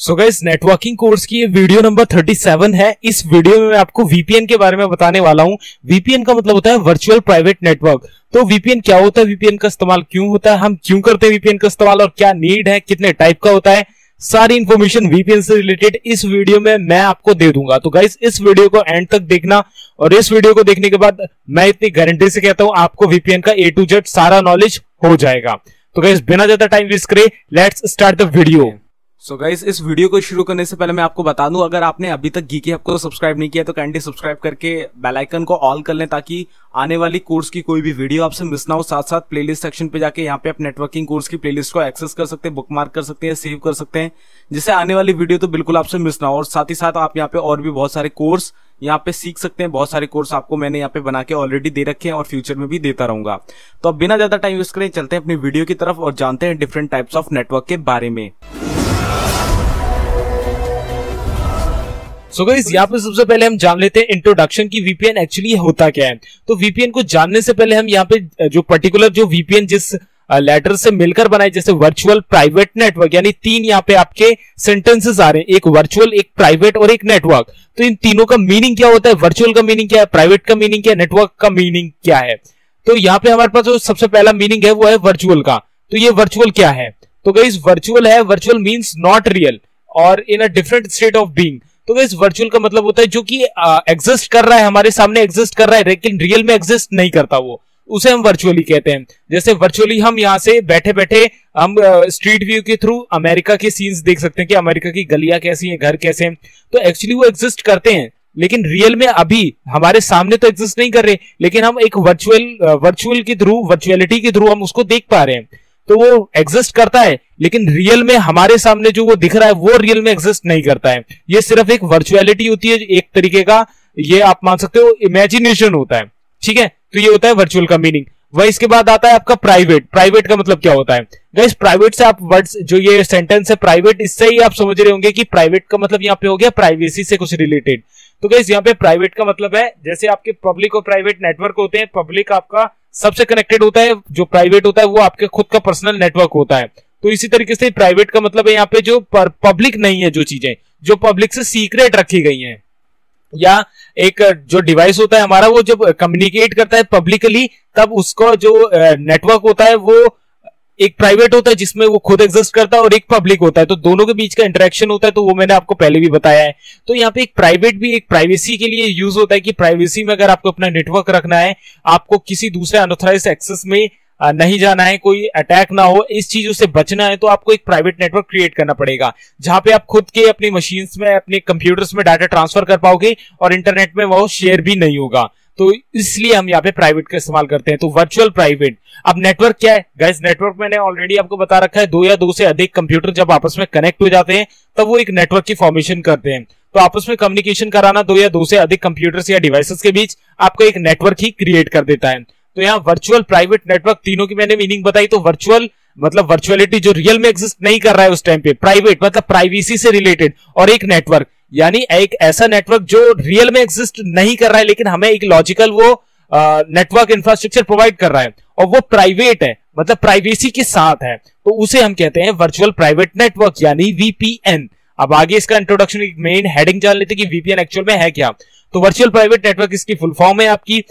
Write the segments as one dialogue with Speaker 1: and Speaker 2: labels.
Speaker 1: So guys, networking course की ये video number 37 है। इस वीडियो में मैं आपको वीपीएन के बारे में बताने वाला हूं। वीपीएन का मतलब होता है वर्चुअल प्राइवेट नेटवर्क। तो वीपीएन क्या होता है, वीपीएन का इस्तेमाल क्यों होता है, हम क्यों करते हैं वीपीएन का इस्तेमाल और क्या नीड है, कितने टाइप का होता है, सारी इंफॉर्मेशन वीपीएन से रिलेटेड इस वीडियो में मैं आपको दे दूंगा। तो गाइस, इस वीडियो को एंड तक देखना और इस वीडियो को देखने के बाद मैं इतनी गारंटी से कहता हूं आपको वीपीएन का A to Z सारा नॉलेज हो जाएगा। तो गाइस, बिना ज्यादा टाइम वेस्ट करे let's start the video.
Speaker 2: So guys, इस वीडियो को शुरू करने से पहले मैं आपको बता दूं, अगर आपने अभी तक गीकी हब को सब्सक्राइब नहीं किया तो काइंडली सब्सक्राइब करके बेल आइकन को ऑल कर लें ताकि आने वाली कोर्स की कोई भी वीडियो आपसे मिस ना हो। साथ साथ प्लेलिस्ट सेक्शन पे जाके यहाँ पे आप नेटवर्किंग कोर्स की प्लेलिस्ट को एक्सेस कर सकते हैं, बुकमार्क कर सकते हैं, सेव कर सकते हैं, जिससे आने वाली वीडियो तो बिल्कुल आपसे मिस ना हो। और साथ ही साथ आप यहाँ पे और भी बहुत सारे कोर्स यहाँ पे सीख सकते हैं। बहुत सारे कोर्स आपको मैंने यहाँ पे बना के ऑलरेडी दे रखे हैं और फ्यूचर में भी देता रहूंगा। तो अब बिना ज्यादा टाइम वेस्ट करें चलते हैं अपनी वीडियो की तरफ और जानते हैं डिफरेंट टाइप्स ऑफ नेटवर्क के बारे में।
Speaker 1: सो गाइस, यहाँ पे सबसे पहले हम जान लेते हैं इंट्रोडक्शन की वीपीएन एक्चुअली होता क्या है। तो वीपीएन को जानने से पहले हम यहाँ पे जो पर्टिकुलर जो वीपीएन जिस लेटर से मिलकर बनाए, जैसे वर्चुअल प्राइवेट नेटवर्क, यानी तीन यहाँ पे आपके सेंटेंसेस आ रहे हैं, एक वर्चुअल, एक प्राइवेट और एक नेटवर्क। तो इन तीनों का मीनिंग क्या होता है, वर्चुअल का मीनिंग क्या है, प्राइवेट का मीनिंग क्या है, नेटवर्क का मीनिंग क्या है। तो यहाँ पे हमारे पास जो सबसे पहला मीनिंग है वो है वर्चुअल का। तो ये वर्चुअल क्या है, तो गाइस वर्चुअल है, वर्चुअल मीन्स नॉट रियल और in a different state of being. तो गाइस वर्चुअल का मतलब होता है जो कि एग्जिस्ट कर रहा है, हमारे सामने एग्जिस्ट कर रहा है लेकिन रियल में एग्जिस्ट नहीं करता, वो उसे हम वर्चुअली कहते हैं। जैसे वर्चुअली हम यहाँ से बैठे बैठे हम स्ट्रीट व्यू के थ्रू अमेरिका के सीन्स देख सकते हैं कि अमेरिका की गलियां कैसी हैं, घर कैसे हैं। तो एक्चुअली वो एग्जिस्ट करते हैं लेकिन रियल में अभी हमारे सामने तो एग्जिस्ट नहीं कर रहे, लेकिन हम एक वर्चुअल के थ्रू, वर्चुअलिटी के थ्रू हम उसको देख पा रहे हैं। तो वो एग्जिस्ट करता है लेकिन रियल में हमारे सामने जो वो दिख रहा है वो रियल में एग्जिस्ट नहीं करता है। ये सिर्फ एक वर्चुअलिटी होती है, एक तरीके का ये आप मान सकते हो इमेजिनेशन होता है, ठीक है। तो ये होता है वर्चुअल का मीनिंग। वह इसके बाद आता है आपका प्राइवेट। प्राइवेट का मतलब क्या होता है गाइस, प्राइवेट से आप वर्ड्स जो ये सेंटेंस है प्राइवेट, इससे ही आप समझ रहे होंगे कि प्राइवेट का मतलब यहाँ पे हो गया प्राइवेसी से कुछ रिलेटेड। तो गाइस यहाँ पे प्राइवेट का मतलब है जैसे आपके पब्लिक और प्राइवेट नेटवर्क होते हैं, पब्लिक आपका सबसे कनेक्टेड होता है, जो प्राइवेट होता है वो आपके खुद का पर्सनल नेटवर्क होता है। तो इसी तरीके से प्राइवेट का मतलब है यहाँ पे जो पब्लिक नहीं है, जो चीजें जो पब्लिक से सीक्रेट रखी गई हैं, या एक जो डिवाइस होता है हमारा वो जब कम्युनिकेट करता है पब्लिकली तब उसको जो नेटवर्क होता है वो एक प्राइवेट होता है जिसमें वो खुद एग्जिस्ट करता है और एक पब्लिक होता है। तो दोनों के बीच का इंटरेक्शन होता है, तो वो मैंने आपको पहले भी बताया है। तो यहाँ पे एक प्राइवेट भी एक प्राइवेसी के लिए यूज होता है कि प्राइवेसी में अगर आपको अपना नेटवर्क रखना है, आपको किसी दूसरे अनऑथराइज्ड एक्सेस में नहीं जाना है, कोई अटैक ना हो, इस चीजों से बचना है, तो आपको एक प्राइवेट नेटवर्क क्रिएट करना पड़ेगा जहां पे आप खुद के अपनी मशीन्स में, अपने कंप्यूटर्स में डाटा ट्रांसफर कर पाओगे और इंटरनेट में वो शेयर भी नहीं होगा। तो इसलिए हम यहाँ पे प्राइवेट का इस्तेमाल करते हैं। तो वर्चुअल प्राइवेट। अब नेटवर्क क्या है गाइस, नेटवर्क मैंने ऑलरेडी आपको बता रखा है, दो या दो से अधिक कंप्यूटर जब आपस में कनेक्ट हो जाते हैं तब वो एक नेटवर्क की फॉर्मेशन करते हैं। तो आपस में कम्युनिकेशन कराना दो या दो से अधिक कंप्यूटर्स या डिवाइसेस के बीच आपको एक नेटवर्क ही क्रिएट कर देता है। तो यहाँ वर्चुअल, प्राइवेट, नेटवर्क तीनों की मैंने मीनिंग बताई। तो वर्चुअल मतलब वर्चुअलिटी जो रियल में एग्जिस्ट नहीं कर रहा है उस टाइम पे, प्राइवेट मतलब प्राइवेसी से रिलेटेड, और एक नेटवर्क यानी एक ऐसा नेटवर्क जो रियल में एग्जिस्ट नहीं कर रहा है लेकिन हमें एक लॉजिकल वो नेटवर्क इंफ्रास्ट्रक्चर प्रोवाइड कर रहा है और वो प्राइवेट है, मतलब प्राइवेसी के साथ है, तो उसे हम कहते हैं वर्चुअल प्राइवेट नेटवर्क यानी वीपीएन। अब आगे इसका इंट्रोडक्शन, एक मेन हेडिंग जान लेते हैं कि वीपीएन एक्चुअल में है क्या। तो वर्चुअल प्राइवेट नेटवर्क, इसकी फुल फॉर्म है आपकी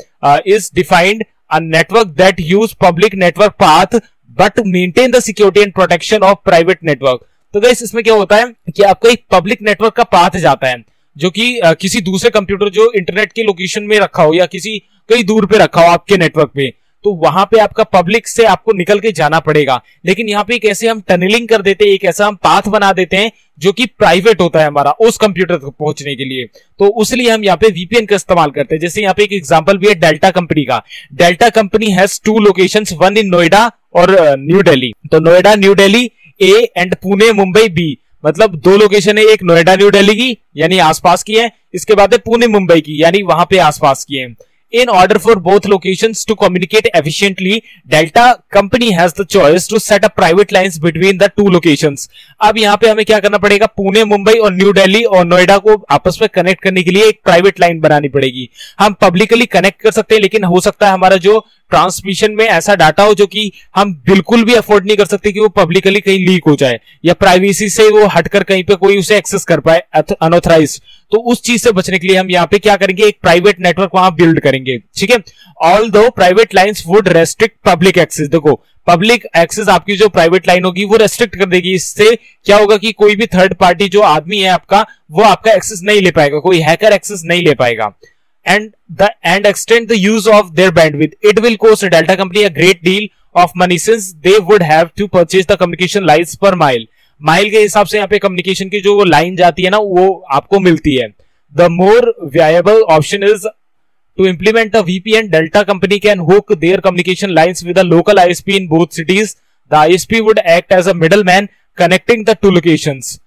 Speaker 1: is defined a network that use public network path but maintain the security and protection of private network. तो गाइस इसमें क्या होता है कि आपको एक पब्लिक नेटवर्क का पाथ जाता है जो कि किसी दूसरे कंप्यूटर जो इंटरनेट के लोकेशन में रखा हो या किसी कई दूर पे रखा हो आपके नेटवर्क पे, तो वहां पे आपका पब्लिक से आपको निकल के जाना पड़ेगा। लेकिन यहाँ पे एक ऐसे हम टनलिंग कर देते हैं, एक ऐसा हम पाथ बना देते हैं जो कि प्राइवेट होता है हमारा उस कंप्यूटर तक पहुंचने के लिए। तो उसलिए हम यहाँ पे वीपीएन का इस्तेमाल करते हैं। जैसे यहाँ पे एक एग्जांपल भी है डेल्टा कंपनी का। Delta company has 2 locations, one in Noida और न्यू दिल्ली। तो Noida new Delhi A and Pune Mumbai B, मतलब 2 लोकेशन है, एक नोएडा न्यू दिल्ली की यानी आसपास की है, इसके बाद है पुणे मुंबई की यानी वहां पे आसपास की है। In order for both locations to communicate efficiently, Delta company has the choice to set up private lines between the two locations. अब यहाँ पे हमें क्या करना पड़ेगा, पुणे, मुंबई और न्यू दिल्ली और नोएडा को आपस में कनेक्ट करने के लिए एक प्राइवेट लाइन बनानी पड़ेगी। हम पब्लिकली कनेक्ट कर सकते हैं लेकिन हो सकता है हमारा जो ट्रांसमिशन में ऐसा डाटा हो जो कि हम बिल्कुल भी अफोर्ड नहीं कर सकते कि वो पब्लिकली कहीं लीक हो जाए या प्राइवेसी से वो हटकर कहीं पे कोई उसे एक्सेस कर पाए अनऑथराइज्ड। तो उस चीज से बचने के लिए हम यहाँ पे क्या करेंगे, एक प्राइवेट नेटवर्क वहां बिल्ड करेंगे। ठीक है, although private lines would restrict public access. देखो पब्लिक एक्सेस आपकी जो प्राइवेट लाइन होगी वो रेस्ट्रिक्ट कर देगी। इससे क्या होगा कि कोई भी थर्ड पार्टी जो आदमी है आपका, वो आपका एक्सेस नहीं ले पाएगा, कोई हैकर एक्सेस नहीं ले पाएगा। and extend the use of their bandwidth. It will cost a Delta company a great deal of money since they would have to purchase the communication lines per mile. Mile के हिसाब से यहाँ पे communication की जो line जाती है ना, वो आपको मिलती है। The more viable option is to implement a VPN. Delta company can hook their communication lines with a local ISP in both cities. The ISP would act as a middleman connecting the two locations.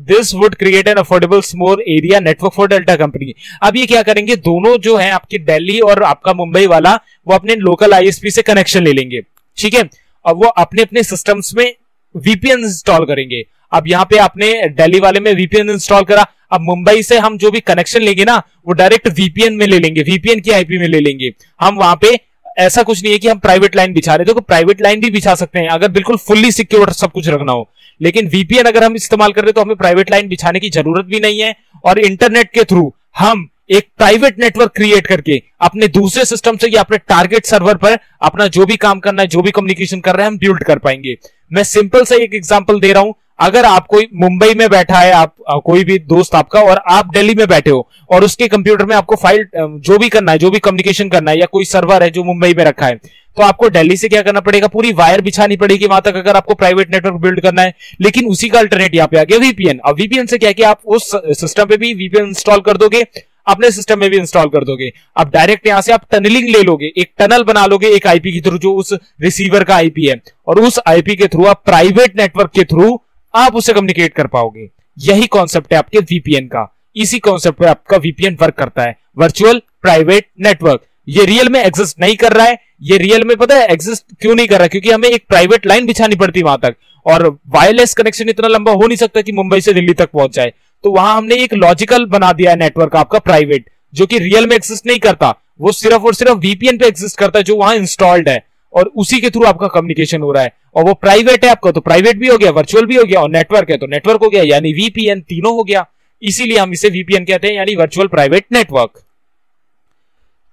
Speaker 1: This would create an affordable small area network for Delta company. अब ये क्या करेंगे, दोनों जो है आपकी दिल्ली और आपका मुंबई वाला, वो अपने लोकल आईएसपी से कनेक्शन ले लेंगे। ठीक है, अब वो अपने अपने सिस्टम्स में वीपीएन इंस्टॉल करेंगे। अब यहाँ पे आपने दिल्ली वाले में वीपीएन इंस्टॉल करा, अब मुंबई से हम जो भी कनेक्शन लेंगे ना, वो डायरेक्ट वीपीएन में ले लेंगे, वीपीएन की आईपी में ले लेंगे। हम वहां पे ऐसा कुछ नहीं है कि हम प्राइवेट लाइन बिछा रहे, देखो प्राइवेट लाइन भी बिछा सकते हैं अगर बिल्कुल फुल्ली सिक्योर सब कुछ रखना हो, लेकिन वीपीएन अगर हम इस्तेमाल कर रहे तो हमें प्राइवेट लाइन बिछाने की जरूरत भी नहीं है। और इंटरनेट के थ्रू हम एक प्राइवेट नेटवर्क क्रिएट करके अपने दूसरे सिस्टम से या अपने टारगेट सर्वर पर अपना जो भी काम करना है, जो भी कम्युनिकेशन कर रहे हैं, हम बिल्ड कर पाएंगे। मैं सिंपल सा एक एग्जांपल दे रहा हूं, अगर आप कोई मुंबई में बैठा है, आप कोई भी दोस्त आपका, और आप दिल्ली में बैठे हो और उसके कंप्यूटर में आपको फाइल जो भी करना है, जो भी कम्युनिकेशन करना है, या कोई सर्वर है जो मुंबई में रखा है, तो आपको दिल्ली से क्या करना पड़ेगा, पूरी वायर बिछानी पड़ेगी वहां तक अगर आपको प्राइवेट नेटवर्क बिल्ड करना है। लेकिन उसी का अल्टरनेट यहाँ पे आ गया वीपीएन। अब वीपीएन से क्या किया, आप उस सिस्टम पे भी वीपीएन इंस्टॉल कर दोगे, अपने सिस्टम में भी इंस्टॉल कर दोगे। अब डायरेक्ट यहां से आप टनलिंग ले लोगे, एक टनल बना लोगे एक आईपी के थ्रू जो उस रिसीवर का आईपी है, और उस आईपी के थ्रू आप प्राइवेट नेटवर्क के थ्रू आप उसे कम्युनिकेट कर पाओगे। यही कॉन्सेप्ट है आपके वीपीएन का, इसी कॉन्सेप्ट पे आपका वीपीएन वर्क करता है, वर्चुअल प्राइवेट नेटवर्क। ये रियल में एग्जिस्ट नहीं कर रहा है, ये रियल में पता है एग्जिस्ट क्यों नहीं कर रहा है, क्योंकि हमें एक प्राइवेट लाइन बिछानी पड़ती वहां तक, और वायरलेस कनेक्शन इतना लंबा हो नहीं सकता कि मुंबई से दिल्ली तक पहुंच जाए। तो वहां हमने एक लॉजिकल बना दिया है नेटवर्क आपका प्राइवेट, जो कि रियल में एग्जिस्ट नहीं करता, वो सिर्फ और सिर्फ वीपीएन पे एग्जिस्ट करता है जो वहां इंस्टॉल्ड है, और उसी के थ्रू आपका कम्युनिकेशन हो रहा है। और वो प्राइवेट है आपका, तो प्राइवेट भी हो गया, वर्चुअल भी हो गया, और नेटवर्क है तो नेटवर्क हो गया, यानी वीपीएन तीनों हो गया। इसीलिए हम इसे वीपीएन कहते हैं, यानी वर्चुअल प्राइवेट नेटवर्क।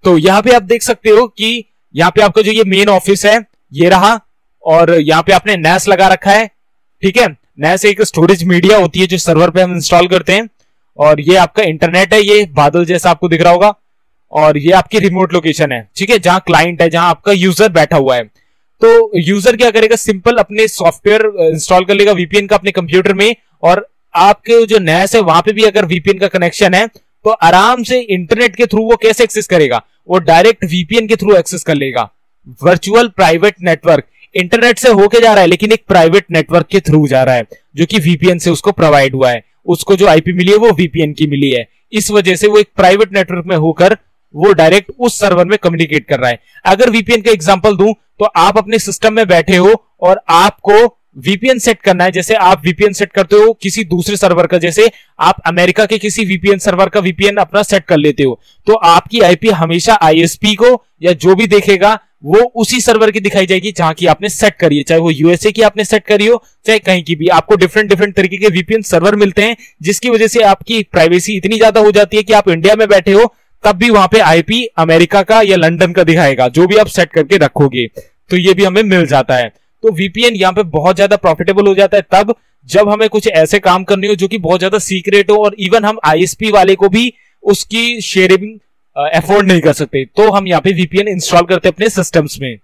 Speaker 1: तो यहां पे आप देख सकते हो कि यहाँ पे आपका जो ये मेन ऑफिस है ये रहा, और यहाँ पे आपने NAS लगा रखा है। ठीक है, NAS एक स्टोरेज मीडिया होती है जो सर्वर पे हम इंस्टॉल करते हैं, और ये आपका इंटरनेट है, ये बादल जैसा आपको दिख रहा होगा, और ये आपकी रिमोट लोकेशन है। ठीक है, जहां क्लाइंट है, जहां आपका यूजर बैठा हुआ है। तो यूजर क्या करेगा, सिंपल अपने सॉफ्टवेयर इंस्टॉल कर लेगा वीपीएन का अपने कंप्यूटर में, और आपके जो NAS है वहां पे भी अगर वीपीएन का कनेक्शन है तो आराम से इंटरनेट के थ्रू वो कैसे एक्सेस करेगा, वो डायरेक्ट वीपीएन के थ्रू एक्सेस कर लेगा। वर्चुअल प्राइवेट नेटवर्क इंटरनेट से होके जा रहा है, लेकिन एक प्राइवेट नेटवर्क के थ्रू जा रहा है, जो कि वीपीएन से उसको प्रोवाइड हुआ है। उसको जो आईपी मिली है वो वीपीएन की मिली है, इस वजह से वो एक प्राइवेट नेटवर्क में होकर वो डायरेक्ट उस सर्वर में कम्युनिकेट कर रहा है। अगर वीपीएन का एग्जांपल दूं तो आप अपने सिस्टम में बैठे हो और आपको वीपीएन सेट करना है, जैसे आप वीपीएन सेट करते हो किसी दूसरे सर्वर का, जैसे आप अमेरिका के किसी वीपीएन सर्वर का वीपीएन अपना सेट कर लेते हो, तो आपकी आईपी हमेशा आईएसपी को या जो भी देखेगा वो उसी सर्वर की दिखाई जाएगी जहां की आपने सेट करी है, चाहे वो यूएसए की आपने सेट करी हो चाहे कहीं की भी। आपको डिफरेंट डिफरेंट तरीके के वीपीएन सर्वर मिलते हैं, जिसकी वजह से आपकी प्राइवेसी इतनी ज्यादा हो जाती है कि आप इंडिया में बैठे हो तब भी वहां पे आईपी अमेरिका का या लंदन का दिखाएगा, जो भी आप सेट करके रखोगे। तो ये भी हमें मिल जाता है। तो वीपीएन यहाँ पे बहुत ज्यादा प्रॉफिटेबल हो जाता है तब जब हमें कुछ ऐसे काम करने हो जो कि बहुत ज्यादा सीक्रेट हो, और इवन हम आईएसपी वाले को भी उसकी शेयरिंग अफोर्ड नहीं कर सकते, तो हम यहाँ पे वीपीएन इंस्टॉल करते हैं अपने सिस्टम्स में।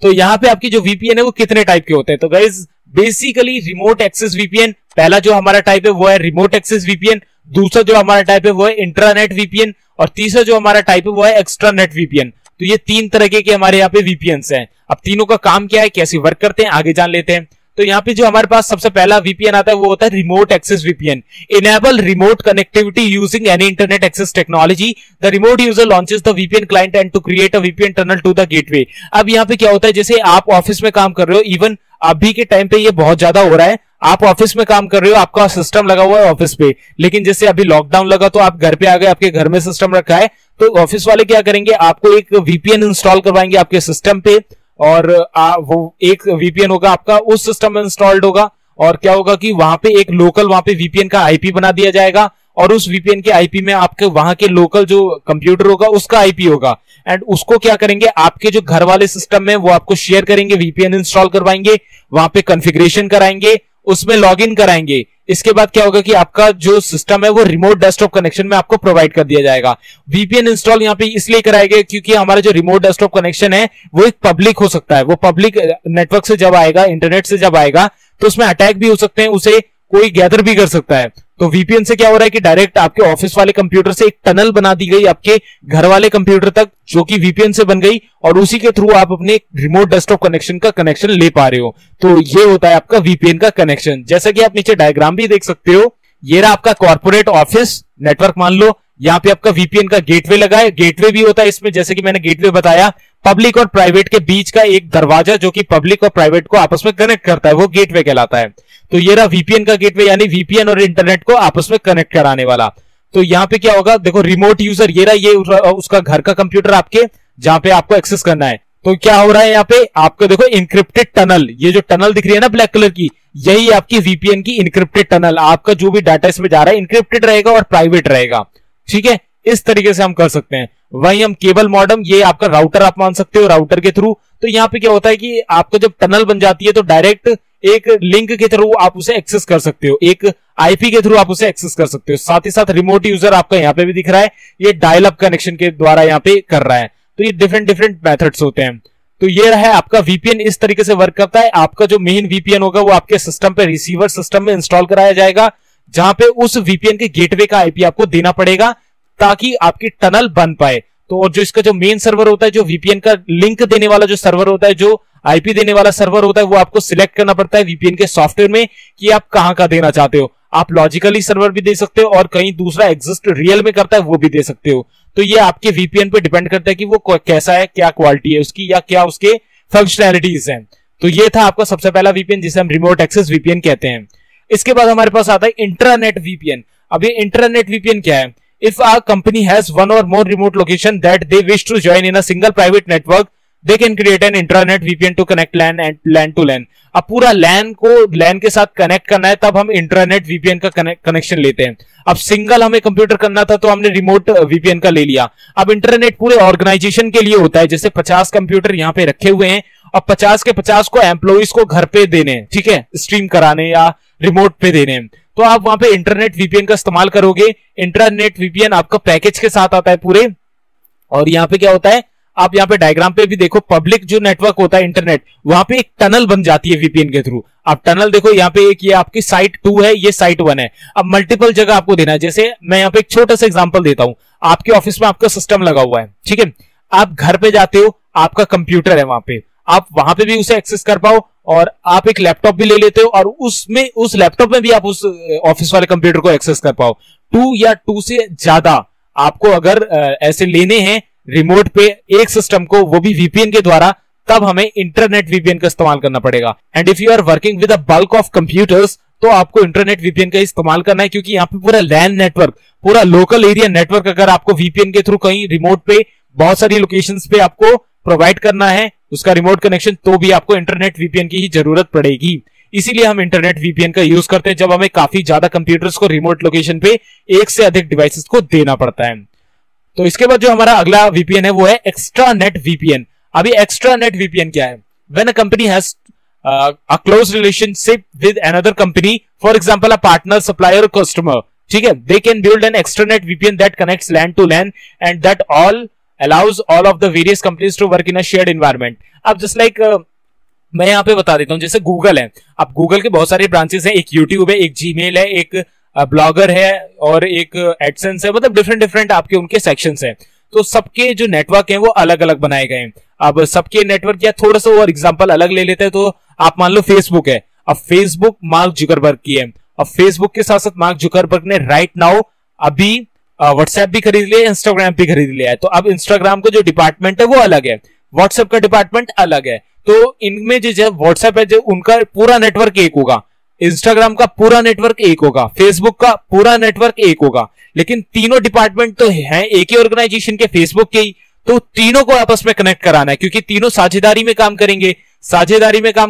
Speaker 1: तो यहाँ पे आपकी जो वीपीएन है वो कितने टाइप के होते हैं, तो guys basically remote access VPN, पहला जो हमारा टाइप है वो है रिमोट एक्सेस वीपीएन, दूसरा जो हमारा टाइप है वो है इंट्रानेट वीपीएन, और तीसरा जो हमारा टाइप है वो है एक्स्ट्रानेट वीपीएन। तो ये तीन तरह के हमारे यहाँ पे वीपीएन्स हैं। अब तीनों का काम क्या है, कैसे वर्क करते हैं, आगे जान लेते हैं। तो यहाँ पे जो हमारे पास सबसे पहला वीपीएन आता है वो होता है remote access VPN. Enable remote connectivity using any internet access technology, the remote user launches the VPN client and to create a VPN tunnel to the gateway. अब यहाँ पे क्या होता है, जैसे आप ऑफिस में काम कर रहे हो, इवन अभी के टाइम पे ये बहुत ज्यादा हो रहा है, आप ऑफिस में काम कर रहे हो, आपका सिस्टम लगा हुआ है ऑफिस पे, लेकिन जैसे अभी लॉकडाउन लगा तो आप घर पे आ गए, आपके घर में सिस्टम रखा है, तो ऑफिस वाले क्या करेंगे, आपको एक वीपीएन इंस्टॉल करवाएंगे आपके सिस्टम पे, और वो एक वीपीएन होगा आपका उस सिस्टम में इंस्टॉल्ड होगा, और क्या होगा कि वहां पे एक लोकल वहां पे वीपीएन का आईपी बना दिया जाएगा, और उस वीपीएन के आईपी में आपके वहां के लोकल जो कंप्यूटर होगा उसका आईपी होगा, एंड उसको क्या करेंगे, आपके जो घर वाले सिस्टम में वो आपको शेयर करेंगे, वीपीएन इंस्टॉल करवाएंगे, वहां पे कॉन्फ़िगरेशन कराएंगे, उसमें लॉगिन कराएंगे। इसके बाद क्या होगा कि आपका जो सिस्टम है वो रिमोट डेस्कटॉप कनेक्शन में आपको प्रोवाइड कर दिया जाएगा। वीपीएन इंस्टॉल यहाँ पे इसलिए कराएंगे क्योंकि हमारा जो रिमोट डेस्कटॉप कनेक्शन है वो एक पब्लिक हो सकता है, वो पब्लिक नेटवर्क से जब आएगा, इंटरनेट से जब आएगा तो उसमें अटैक भी हो सकते हैं, उसे कोई गैदर भी कर सकता है। तो वीपीएन से क्या हो रहा है कि डायरेक्ट आपके ऑफिस वाले कंप्यूटर से एक टनल बना दी गई आपके घर वाले कंप्यूटर तक, जो कि वीपीएन से बन गई, और उसी के थ्रू आप अपने रिमोट डेस्कटॉप कनेक्शन का कनेक्शन ले पा रहे हो। तो ये होता है आपका वीपीएन का कनेक्शन। जैसा कि आप नीचे डायग्राम भी देख सकते हो, ये रहा आपका कॉर्पोरेट ऑफिस नेटवर्क मान लो, यहाँ पे आपका वीपीएन का गेटवे लगा है। गेटवे भी होता है इसमें, जैसे कि मैंने गेटवे बताया, पब्लिक और प्राइवेट के बीच का एक दरवाजा जो कि पब्लिक और प्राइवेट को आपस में कनेक्ट करता है, वो गेटवे कहलाता है। तो ये रहा वीपीएन का गेटवे, यानी वीपीएन और इंटरनेट को आपस में कनेक्ट कराने वाला। तो यहाँ पे क्या होगा, देखो रिमोट यूजर ये रहा, ये उसका घर का कंप्यूटर आपके, जहां पे आपको एक्सेस करना है। तो क्या हो रहा है यहाँ पे आपको, देखो इनक्रिप्टेड टनल, ये जो टनल दिख रही है ना ब्लैक कलर की, यही आपकी वीपीएन की इनक्रिप्टेड टनल। आपका जो भी डाटा इसमें जा रहा है इनक्रिप्टेड रहेगा और प्राइवेट रहेगा, ठीक है। इस तरीके से हम कर सकते हैं। वहीं हम केबल मॉडेम, ये आपका राउटर आप मान सकते हो, राउटर के थ्रू। तो यहाँ पे क्या होता है कि आपको जब टनल बन जाती है तो डायरेक्ट एक लिंक के थ्रू आप उसे एक्सेस कर सकते हो, एक आईपी के थ्रू आप उसे एक्सेस कर सकते हो। साथ ही साथ रिमोट यूजर आपका यहाँ पे भी दिख रहा है, ये डायल अप कनेक्शन के द्वारा यहाँ पे कर रहा है। तो ये डिफरेंट डिफरेंट मेथड्स होते हैं। तो ये रहा है आपका वीपीएन, इस तरीके से वर्क करता है। आपका जो मेन वीपीएन होगा वो आपके सिस्टम पे, रिसीवर सिस्टम में इंस्टॉल कराया जाएगा, जहां पे उस वीपीएन के गेटवे का आईपी आपको देना पड़ेगा ताकि आपकी टनल बन पाए। तो और जो इसका जो मेन सर्वर होता है, जो वीपीएन का लिंक देने वाला जो सर्वर होता है, जो आईपी देने वाला सर्वर होता है, वो आपको सिलेक्ट करना पड़ता है वीपीएन के सॉफ्टवेयर में कि आप कहां का देना चाहते हो। आप लॉजिकली सर्वर भी दे सकते हो और कहीं दूसरा एग्जिस्ट रियल में करता है वो भी दे सकते हो। तो ये आपके वीपीएन पे डिपेंड करता है कि वो कैसा है, क्या क्वालिटी है उसकी, या क्या उसके फंक्शनैलिटीज हैं। तो ये था आपका सबसे पहला वीपीएन, जिसे हम रिमोट एक्सेस वीपीएन कहते हैं। इसके बाद हमारे पास आता है इंट्रानेट वीपीएन। अब ये इंट्रानेट वीपीएन क्या है? If a company has one or more remote location that they wish to join in a single private network, they can create an intranet VPN to connect LAN and LAN to LAN. अब पूरा LAN को LAN के साथ connect करना है, तब हम intranet VPN का कनेक्शन लेते हैं। अब सिंगल हमें कंप्यूटर करना था तो हमने रिमोट VPN का ले लिया। अब इंटरनेट पूरे ऑर्गेनाइजेशन के लिए होता है, जैसे 50 कंप्यूटर यहाँ पे रखे हुए हैं और 50 के 50 को एम्प्लॉइज को घर पे देने, ठीक है, स्ट्रीम कराने या रिमोट पे देने। तो आप वहां पे इंटरनेट वीपीएन का इस्तेमाल करोगे। इंटरनेट वीपीएन आपका पैकेज के साथ आता है पूरे। और यहाँ पे क्या होता है, आप यहाँ पे डायग्राम पे भी देखो, पब्लिक जो नेटवर्क होता है इंटरनेट, वहां पे एक टनल बन जाती है वीपीएन के थ्रू। आप टनल देखो यहाँ पे, एक ये आपकी साइट 2 है, ये साइट 1 है। अब मल्टीपल जगह आपको देना है। जैसे मैं यहाँ पे एक छोटा सा एग्जांपल देता हूं। आपके ऑफिस में आपका सिस्टम लगा हुआ है, ठीक है, आप घर पे जाते हो, आपका कंप्यूटर है वहां पे, आप वहां पे भी उसे एक्सेस कर पाओ, और आप एक लैपटॉप भी ले लेते हो और उसमें उस लैपटॉप में भी आप उस ऑफिस वाले कंप्यूटर को एक्सेस कर पाओ। 2 या 2 से ज्यादा आपको अगर ऐसे लेने हैं रिमोट पे एक सिस्टम को, वो भी वीपीएन के द्वारा, तब हमें इंटरनेट वीपीएन का इस्तेमाल करना पड़ेगा। And if you are working with a bulk of computers, तो आपको इंटरनेट वीपीएन का इस्तेमाल करना है, क्योंकि यहाँ पे पूरा लैन नेटवर्क, पूरा लोकल एरिया नेटवर्क अगर आपको वीपीएन के थ्रू कहीं रिमोट पे बहुत सारी लोकेशंस पे आपको प्रोवाइड करना है उसका रिमोट कनेक्शन, तो भी आपको इंटरनेट वीपीएन की ही जरूरत पड़ेगी। इसीलिए हम इंटरनेट वीपीएन का यूज करते हैं जब हमें काफी ज्यादा कंप्यूटर्स को रिमोट लोकेशन पे एक से अधिक डिवाइसेस को देना पड़ता है। तो इसके बाद जो हमारा अगला वीपीएन है वो है एक्स्ट्रानेट वीपीएन। अभी एक्स्ट्रानेट वीपीएन क्या है? When a company has a close relationship with another company, for example a partner, supplier or customer, ठीक है, they can build an extranet VPN that connects LAN to LAN and that all allows all of the various companies to work in a shared environment. अब just like मैं यहाँ पे बता देता हूँ, जैसे गूगल है, अब गूगल के बहुत सारे ब्रांचेस हैं, एक यूट्यूब है, एक जीमेल है, एक ब्लॉगर है और एक एडसेंस है, मतलब डिफरेंट डिफरेंट आपके उनके सेक्शंस हैं। तो सबके जो नेटवर्क हैं वो अलग अलग बनाए गए हैं। अब सबके नेटवर्क या थोड़ा सा और एग्जांपल अलग ले लेते हैं। तो आप मान लो फेसबुक है, अब फेसबुक मार्क जुकरबर्ग की है। अब फेसबुक के साथ साथ मार्क जुकरबर्ग ने राइट नाउ अभी व्हाट्सएप भी खरीद लिया, इंस्टाग्राम भी खरीद लिया है। तो अब इंस्टाग्राम का जो डिपार्टमेंट है वो अलग है, व्हाट्सएप का डिपार्टमेंट अलग है। तो इनमें जो व्हाट्सएप है, जो उनका पूरा नेटवर्क एक होगा, इंस्टाग्राम का पूरा नेटवर्क एक होगा, फेसबुक का पूरा नेटवर्क एक होगा, लेकिन तीनों डिपार्टमेंट तो हैं एक ही ऑर्गेनाइजेशन के, फेसबुक के ही, तो तीनों को आपस में कनेक्ट कराना है क्योंकि तीनों साझेदारी में काम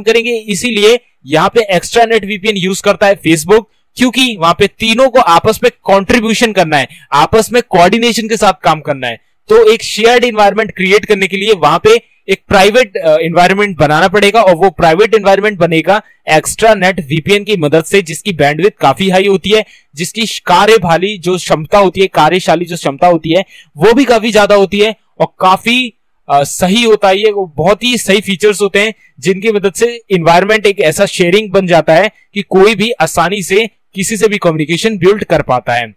Speaker 1: करेंगे, इसीलिए यहाँ पे एक्स्ट्रानेट वीपीएन यूज करता है फेसबुक, क्योंकि वहां पे तीनों को आपस में कंट्रीब्यूशन करना है, आपस में कोऑर्डिनेशन के साथ काम करना है। तो एक शेयर्ड एनवायरनमेंट क्रिएट करने के लिए वहां पे एक प्राइवेट एनवायरनमेंट बनाना पड़ेगा, और वो प्राइवेट एनवायरनमेंट बनेगा एक्स्ट्रानेट वीपीएन की मदद से, जिसकी बैंडविड्थ काफी हाई होती है, जिसकी कार्यशाली जो क्षमता होती है वो भी काफी ज्यादा होती है, और काफी सही होता है। ये बहुत ही सही फीचर्स होते हैं जिनकी मदद से एनवायरनमेंट एक ऐसा शेयरिंग बन जाता है कि कोई भी आसानी से किसी से भी कम्युनिकेशन बिल्ड कर पाता है।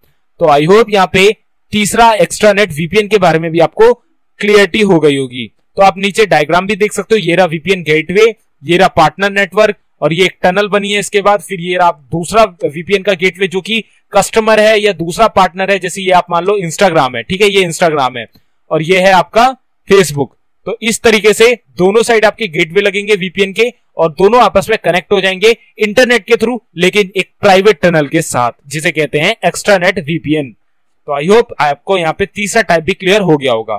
Speaker 1: तो आई होप यहाँ पे तीसरा एक्स्ट्रानेट वीपीएन के बारे में भी आपको क्लियरिटी हो गई होगी। तो आप नीचे डायग्राम भी देख सकते हो, ये रहा वीपीएन गेटवे, ये रहा पार्टनर नेटवर्क, और ये एक टनल बनी है इसके बाद, फिर ये रहा दूसरा वीपीएन का गेटवे जो कि कस्टमर है या दूसरा पार्टनर है, जैसे ये आप मान लो इंस्टाग्राम है, ठीक है, ये इंस्टाग्राम है, और ये है आपका फेसबुक। तो इस तरीके से दोनों साइड आपके गेटवे लगेंगे वीपीएन के, और दोनों आपस में कनेक्ट हो जाएंगे इंटरनेट के थ्रू, लेकिन एक प्राइवेट टनल के साथ, जिसे कहते हैं एक्स्ट्रानेट वीपीएन। तो आई होप आपको यहाँ पे तीसरा टाइप भी क्लियर हो गया होगा।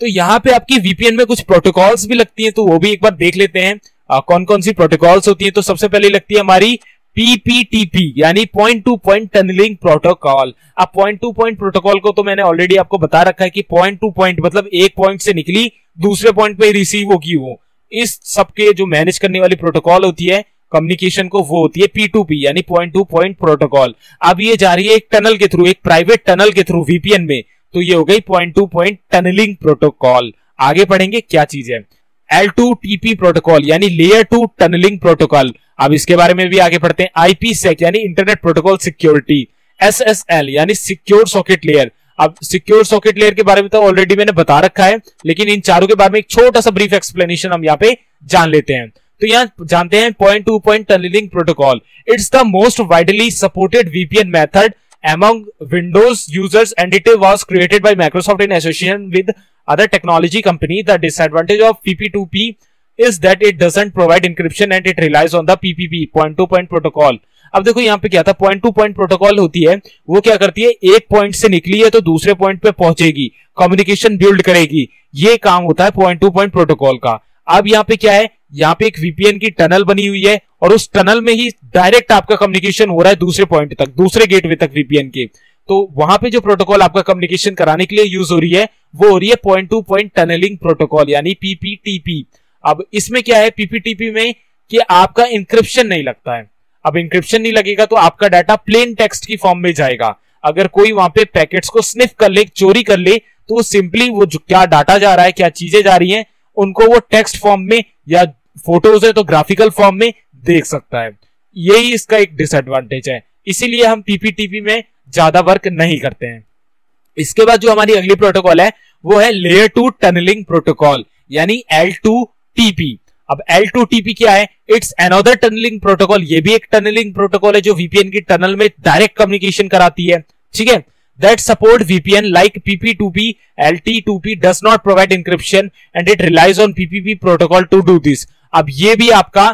Speaker 1: तो यहाँ पे आपकी वीपीएन में कुछ प्रोटोकॉल्स भी लगती हैं, तो वो भी एक बार देख लेते हैं कौन कौन सी प्रोटोकॉल्स होती हैं। तो सबसे पहले लगती है हमारी पीपीटीपी यानी point to point tunneling protocol. अब पॉइंट टू पॉइंट प्रोटोकॉल को तो मैंने ऑलरेडी आपको बता रखा है कि पॉइंट टू पॉइंट मतलब एक पॉइंट से निकली दूसरे पॉइंट पे रिसीव होगी, वो इस सबके जो मैनेज करने वाली प्रोटोकॉल होती है कम्युनिकेशन को, वो होती है P2P यानी पॉइंट टू पॉइंट प्रोटोकॉल। अब ये जा रही है एक टनल के थ्रू, एक प्राइवेट टनल के थ्रू वीपीएन में, तो ये हो गई point to point tunneling protocol. आगे पढ़ेंगे क्या चीज है L2TP प्रोटोकॉल यानी लेयर 2 टनलिंग प्रोटोकॉल। अब इसके बारे में भी आगे पढ़ते हैं। IPsec यानी इंटरनेट प्रोटोकॉल सिक्योरिटी, SSL यानी सिक्योर सॉकेट लेयर। अब सिक्योर सॉकेट लेयर के बारे में तो ऑलरेडी मैंने बता रखा है, लेकिन इन चारों के बारे में एक छोटा सा ब्रीफ एक्सप्लेनेशन हम यहाँ पे जान लेते हैं। तो यहाँ जानते हैं point to point tunneling protocol. It's the most widely supported VPN method among Windows users and it was created by Microsoft in association with other technology company. The disadvantage of PP2P is that it doesn't provide encryption and it relies on the PPP point to point protocol. अब देखो यहाँ पे क्या था, point to point protocol होती है, वो क्या करती है, एक पॉइंट से निकली है तो दूसरे पॉइंट पे पहुंचेगी, कम्युनिकेशन बिल्ड करेगी, ये काम होता है पॉइंट टू पॉइंट प्रोटोकॉल का। अब यहाँ पे क्या है, यहाँ पे एक वीपीएन की टनल बनी हुई है और उस टनल में ही डायरेक्ट आपका कम्युनिकेशन हो रहा है दूसरे पॉइंट तक, दूसरे गेटवे तक वीपीएन के। तो वहां पे जो प्रोटोकॉल आपका कम्युनिकेशन कराने के लिए यूज हो रही है वो हो रही है point to point tunneling protocol यानी PPTP। अब इसमें क्या है PPTP में कि आपका इंक्रिप्शन नहीं लगता है। अब इंक्रिप्शन नहीं लगेगा तो आपका डाटा प्लेन टेक्स्ट की फॉर्म में जाएगा। अगर कोई वहां पे पैकेट्स को स्निफ कर ले, चोरी कर ले, तो वो सिंपली वो जो क्या डाटा जा रहा है, क्या चीजें जा रही हैं, उनको वो टेक्स्ट फॉर्म में या फोटोज है तो ग्राफिकल फॉर्म में देख सकता है। यही इसका एक डिसएडवांटेज है, इसीलिए हम PPTP में ज्यादा वर्क नहीं करते हैं। इसके बाद जो हमारी अगली प्रोटोकॉल है वो है लेयर 2 टनलिंग प्रोटोकॉल यानी L2TP। अब L2TP क्या है, इट्स अनदर टनलिंग प्रोटोकॉल। ये भी एक टनलिंग प्रोटोकॉल है जो VPN की टनल में डायरेक्ट कम्युनिकेशन कराती है, ठीक है। That support VPN like PP2P, L2TP does not provide encryption and it relies on PPP protocol to do this। अब ये भी आपका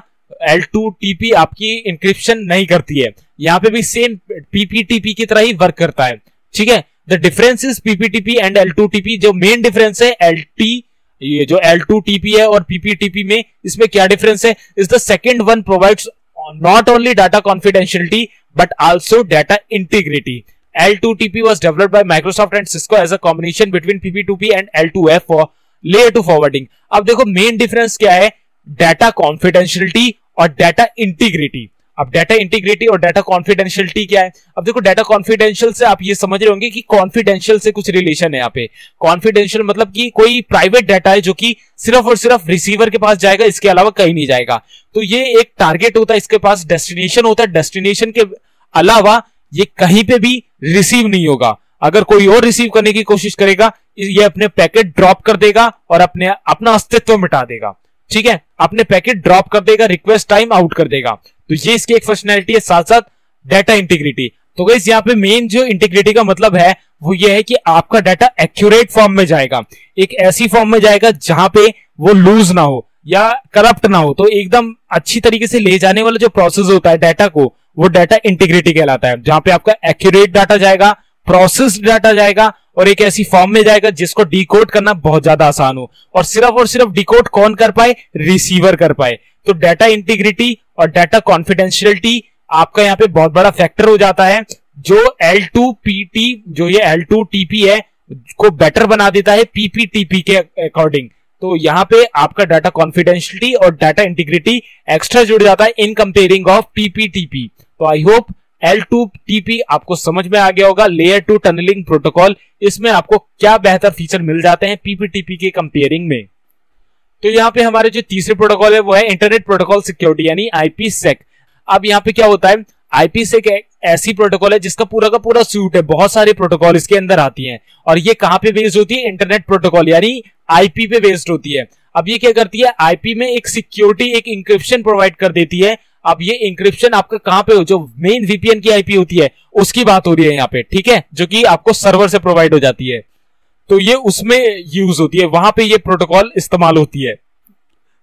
Speaker 1: L2TP आपकी इंक्रिप्शन नहीं करती है, यहाँ पे भी सेम PPTP की तरह ही वर्क करता है, ठीक है। The difference is PPTP and L2TP, जो मेन डिफरेंस है ये जो L2TP है और PPTP में, इसमें क्या डिफरेंस है, is the second one provides not only data confidentiality but also data integrity. L2TP was developed by Microsoft and Cisco as a combination between PP2P and L2F for layer 2 forwarding। अब देखो main difference क्या है, data confidentiality और data integrity. अब data integrity और data confidentiality क्या है, अब देखो डाटा कॉन्फिडेंशियल से आप ये समझ रहे होंगे कि कॉन्फिडेंशियल से कुछ रिलेशन है। यहाँ पे कॉन्फिडेंशियल मतलब कि कोई प्राइवेट डाटा है जो कि सिर्फ और सिर्फ रिसीवर के पास जाएगा, इसके अलावा कहीं नहीं जाएगा। तो ये एक टारगेट होता है, इसके पास डेस्टिनेशन होता है, डेस्टिनेशन के अलावा ये कहीं पे भी रिसीव नहीं होगा। अगर कोई और रिसीव करने की कोशिश करेगा, ये अपने पैकेट ड्रॉप कर देगा और अपना अस्तित्व मिटा देगा, ठीक है। अपने पैकेट ड्रॉप कर देगा, रिक्वेस्ट टाइम आउट कर देगा। तो ये इसकी एक फंक्शनैलिटी है, साथ साथ डाटा इंटीग्रिटी। तो गाइस यहाँ पे मेन जो इंटीग्रिटी का मतलब है वो ये है कि आपका डाटा एक्यूरेट फॉर्म में जाएगा, एक ऐसी फॉर्म में जाएगा जहां पे वो लूज ना हो, या करप्ट ना हो। तो एकदम अच्छी तरीके से ले जाने वाला जो प्रोसेस होता है डाटा को, वो डाटा इंटीग्रिटी कहलाता है, जहां पे आपका एक्यूरेट डाटा जाएगा, प्रोसेस्ड डाटा जाएगा और एक ऐसी फॉर्म में जाएगा जिसको डिकोड करना बहुत ज्यादा आसान हो, और सिर्फ डिकोड कौन कर पाए? रिसीवर कर पाए। तो डाटा इंटीग्रिटी और डाटा कॉन्फिडेंशियलिटी आपका यहाँ पे बहुत बड़ा फैक्टर हो जाता है, जो L2PT जो ये L2TP है को बेटर बना देता है PPTP के अकॉर्डिंग। तो यहाँ पे आपका डाटा कॉन्फिडेंशियलिटी और डाटा इंटीग्रिटी एक्स्ट्रा जुड़ जाता है इन कंपेयरिंग ऑफ PPTP। तो आई होप L2TP आपको समझ में आ गया होगा, लेयर 2 टनलिंग प्रोटोकॉल, इसमें आपको क्या बेहतर फीचर मिल जाते हैं PPTP के कंपेयरिंग में। तो यहाँ पे हमारे जो तीसरे प्रोटोकॉल है वो है इंटरनेट प्रोटोकॉल सिक्योरिटी यानी IPsec। अब यहाँ पे क्या होता है, IPsec एक ऐसी प्रोटोकॉल है जिसका पूरा का पूरा सूट है, बहुत सारे प्रोटोकॉल इसके अंदर आती हैं, और ये कहां पे बेस्ड होती है? इंटरनेट प्रोटोकॉल यानी IP पे बेस्ड होती है। अब ये क्या करती है? IP में एक सिक्योरिटी, एक इंक्रिप्शन प्रोवाइड कर देती है। अब ये इंक्रिप्शन आपका कहां पे हो? जो मेन VPN की IP होती है उसकी बात हो रही है यहाँ पे, ठीक है, जो कि आपको सर्वर से प्रोवाइड हो जाती है। तो ये उसमें यूज होती है, वहां पे ये प्रोटोकॉल इस्तेमाल होती है।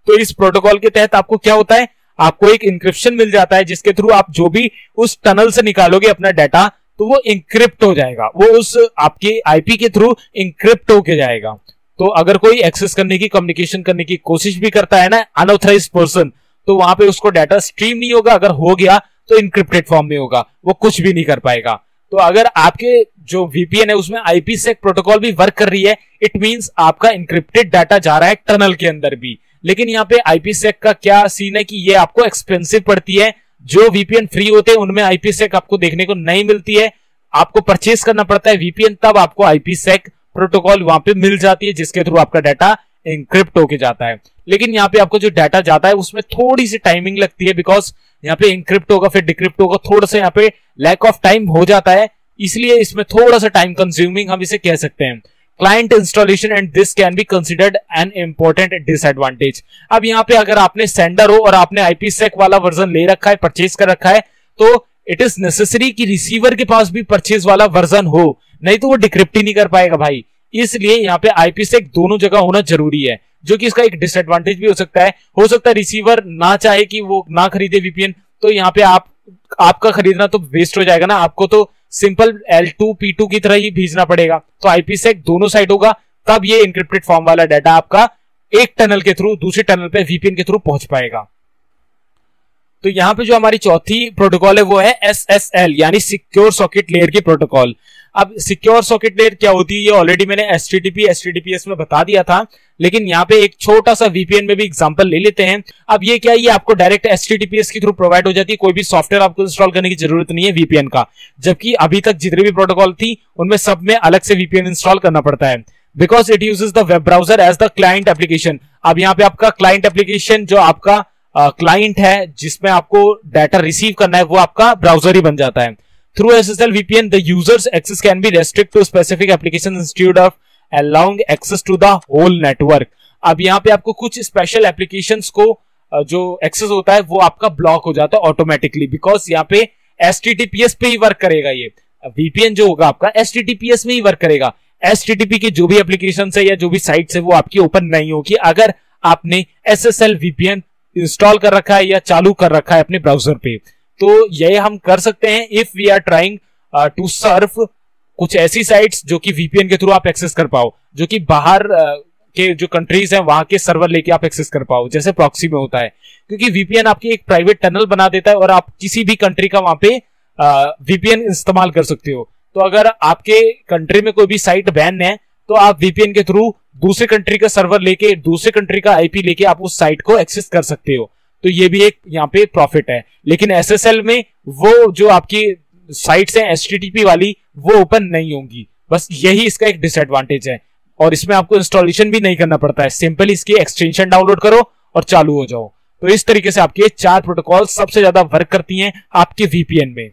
Speaker 1: तो इस प्रोटोकॉल के तहत आपको क्या होता है? आपको एक इंक्रिप्शन मिल जाता है जिसके थ्रू आप जो भी उस टनल से निकालोगे अपना डाटा, तो वो इंक्रिप्ट हो जाएगा, वो उस आपके IP के थ्रू इंक्रिप्ट होके जाएगा। तो अगर कोई एक्सेस करने की, कम्युनिकेशन करने की कोशिश भी करता है ना अनऑथराइज्ड पर्सन, तो वहां पे उसको डाटा स्ट्रीम नहीं होगा, अगर हो गया तो इंक्रिप्टेड फॉर्म में होगा, वो कुछ भी नहीं कर पाएगा। तो अगर आपके जो VPN है उसमें IPsec प्रोटोकॉल भी वर्क कर रही है, इट मींस आपका इंक्रिप्टेड डाटा जा रहा है टनल के अंदर भी। लेकिन यहाँ पे IPsec का क्या सीन है कि ये आपको एक्सपेंसिव पड़ती है। जो VPN फ्री होते हैं उनमें IPsec आपको देखने को नहीं मिलती है, आपको परचेस करना पड़ता है VPN, तब आपको IPsec प्रोटोकॉल वहां पे मिल जाती है जिसके थ्रू आपका डाटा इंक्रिप्ट होके जाता है। लेकिन यहाँ पे आपको जो डाटा जाता है उसमें थोड़ी सी टाइमिंग लगती है, बिकॉज यहाँ पे इंक्रिप्ट होगा फिर डिक्रिप्ट होगा, थोड़ा सा यहाँ पे लैक ऑफ टाइम हो जाता है, इसलिए इसमें थोड़ा सा टाइम कंज्यूमिंग हम इसे कह सकते हैं। Client installation and this can be considered an important disadvantage. अब यहाँ पे अगर आपने सेंडर हो और आपने IPsec वाला वर्जन ले रखा है, परचेज कर रखा है, तो इट इज नेसेसरी कि रिसीवर के पास भी परचेज वाला वर्जन हो, नहीं तो वो डिक्रिप्ट ही नहीं कर पाएगा भाई। इसलिए यहाँ पे IPsec दोनों जगह होना जरूरी है, जो कि इसका एक डिसएडवांटेज भी हो सकता है रिसीवर ना चाहे कि वो ना खरीदे VPN, तो यहाँ पे आपका खरीदना तो वेस्ट हो जाएगा ना, आपको तो सिंपल L2P2 की तरह ही भेजना पड़ेगा। तो IPsec दोनों साइड होगा, तब ये इंक्रिप्टेड फॉर्म वाला डाटा आपका एक टनल के थ्रू दूसरे टनल पे VPN के थ्रू पहुंच पाएगा। तो यहाँ पे जो हमारी चौथी प्रोटोकॉल है वो है SSL यानी सिक्योर सॉकेट लेयर की प्रोटोकॉल। अब सिक्योर सॉकेट लेयर क्या होती है ये ऑलरेडी मैंने HTTPS में बता दिया था, लेकिन यहाँ पे एक छोटा सा VPN में भी एग्जांपल ले लेते हैं। अब ये क्या है, ये आपको डायरेक्ट HTTPS के थ्रू प्रोवाइड हो जाती है, कोई भी सॉफ्टवेयर आपको इंस्टॉल करने की जरूरत नहीं है VPN का, जबकि अभी तक जितनी भी प्रोटोकॉल थी उनमें सब में अलग से VPN इंस्टॉल करना पड़ता है, because it uses the web browser as the client application. अब यहाँ पे आपका क्लाइंट एप्लीकेशन जो आपका क्लाइंट है जिसमें आपको डाटा रिसीव करना है वो आपका ब्राउजर ही बन जाता है। Through SSL VPN, the user's access can be restricted to specific applications instead of allowing access to the whole network. अब यहाँ पे आपको कुछ स्पेशल एप्लीकेशंस को जो एक्सेस होता है वो आपका ब्लॉक हो जाता है ऑटोमेटिकली, बिकॉज यहाँ पे HTTPS पे ही वर्क करेगा। ये VPN जो होगा आपका HTTPS में ही वर्क करेगा। HTTP की जो भी एप्लीकेशन है या जो भी साइट्स है वो आपकी ओपन नहीं होगी अगर आपने SSL VPN इंस्टॉल कर रखा है या चालू कर रखा है अपने ब्राउजर पे। तो ये हम कर सकते हैं if we are trying to serve कुछ ऐसी साइट्स जो कि VPN के थ्रू आप एक्सेस कर पाओ, जो कि बाहर के जो कंट्रीज हैं वहां के सर्वर लेके आप एक्सेस कर पाओ, जैसे प्रॉक्सी में होता है, क्योंकि VPN आपकी एक प्राइवेट टनल बना देता है और आप किसी भी कंट्री का वहां पे VPN इस्तेमाल कर सकते हो। तो अगर आपके कंट्री में कोई भी साइट बैन है तो आप VPN के थ्रू दूसरे कंट्री का सर्वर लेके, दूसरे कंट्री का IP लेके आप उस साइट को एक्सेस कर सकते हो। तो ये भी एक यहाँ पे प्रॉफिट है। लेकिन SSL में वो जो आपकी साइट्स हैं HTTP वाली वो ओपन नहीं होंगी, बस यही इसका एक डिसएडवांटेज है। और इसमें आपको इंस्टॉलेशन भी नहीं करना पड़ता है, सिंपली इसकी एक्सटेंशन डाउनलोड करो और चालू हो जाओ। तो इस तरीके से आपके 4 प्रोटोकॉल सबसे ज्यादा वर्क करती हैं आपके VPN में।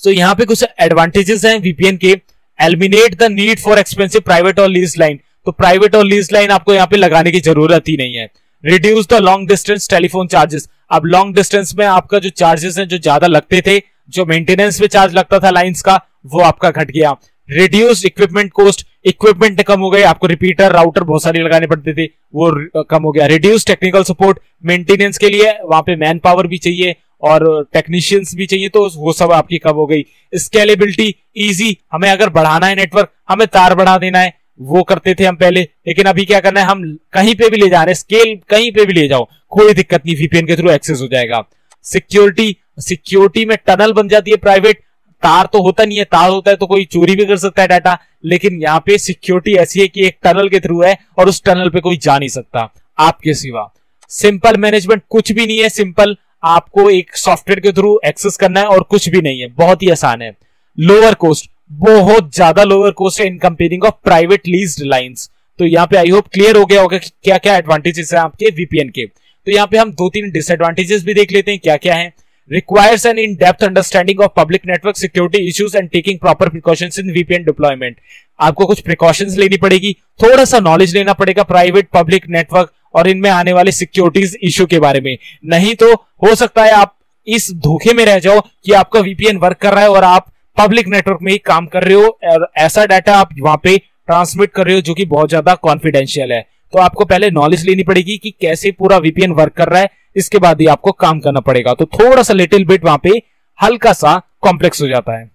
Speaker 1: सो यहाँ पे कुछ एडवांटेजेस हैं VPN के। Eliminate the need for expensive private और लीज लाइन। तो प्राइवेट और लीज लाइन आपको यहाँ पे लगाने की जरूरत ही नहीं है। Reduce the long distance telephone charges. अब लॉन्ग डिस्टेंस में आपका जो चार्जेस हैं जो ज्यादा लगते थे, जो मेंटेनेंस पे चार्ज लगता था लाइंस का, वो आपका घट गया। रिड्यूस इक्विपमेंट कॉस्ट, इक्विपमेंट कम हो गए, आपको रिपीटर राउटर बहुत सारे लगाने पड़ते थे, वो कम हो गया। रिड्यूस टेक्निकल सपोर्ट, मेंटेनेंस के लिए वहां पे मैन पावर भी चाहिए और टेक्नीशियंस भी चाहिए, तो वो सब आपकी कम हो गई। स्केलेबिलिटी, इजी, हमें अगर बढ़ाना है नेटवर्क, हमें तार बढ़ा देना है, वो करते थे हम पहले, लेकिन अभी क्या करना है, हम कहीं पे भी ले जा रहे हैं, स्केल कहीं पे भी ले जाओ, कोई दिक्कत नहीं, वीपीएन के थ्रू एक्सेस हो जाएगा। सिक्योरिटी, सिक्योरिटी में टनल बन जाती है प्राइवेट, तार तो होता नहीं है, तार होता है तो कोई चोरी भी कर सकता है डाटा, लेकिन यहाँ पे सिक्योरिटी ऐसी है कि एक टनल के थ्रू है और उस टनल पे कोई जा नहीं सकता आपके सिवा। सिंपल मैनेजमेंट, कुछ भी नहीं है, सिंपल, आपको एक सॉफ्टवेयर के थ्रू एक्सेस करना है और कुछ भी नहीं है, बहुत ही आसान है। लोअर कॉस्ट, बहुत ज्यादा लोअर कॉस्ट है इन comparing of private leased lines. तो यहाँ पे आई होप क्लियर हो गया होगा कि क्या क्या एडवांटेजेस है आपके वीपीएन के। तो यहाँ पे हम 2-3 डिसएडवांटेजेस भी देख लेते हैं क्या क्या है। requires an in-depth understanding of public network security issues and taking proper precautions in VPN deployment। आपको कुछ प्रिकॉशंस लेनी पड़ेगी, थोड़ा सा नॉलेज लेना पड़ेगा प्राइवेट पब्लिक नेटवर्क और इनमें आने वाले सिक्योरिटीज इश्यू के बारे में, नहीं तो हो सकता है आप इस धोखे में रह जाओ कि आपका वीपीएन वर्क कर रहा है और आप पब्लिक नेटवर्क में ही काम कर रहे हो और ऐसा डाटा आप वहां पे ट्रांसमिट कर रहे हो जो कि बहुत ज्यादा कॉन्फिडेंशियल है। तो आपको पहले नॉलेज लेनी पड़ेगी कि कैसे पूरा वीपीएन वर्क कर रहा है, इसके बाद ही आपको काम करना पड़ेगा। तो थोड़ा सा लिटिल बिट वहां पे हल्का सा कॉम्प्लेक्स हो जाता है।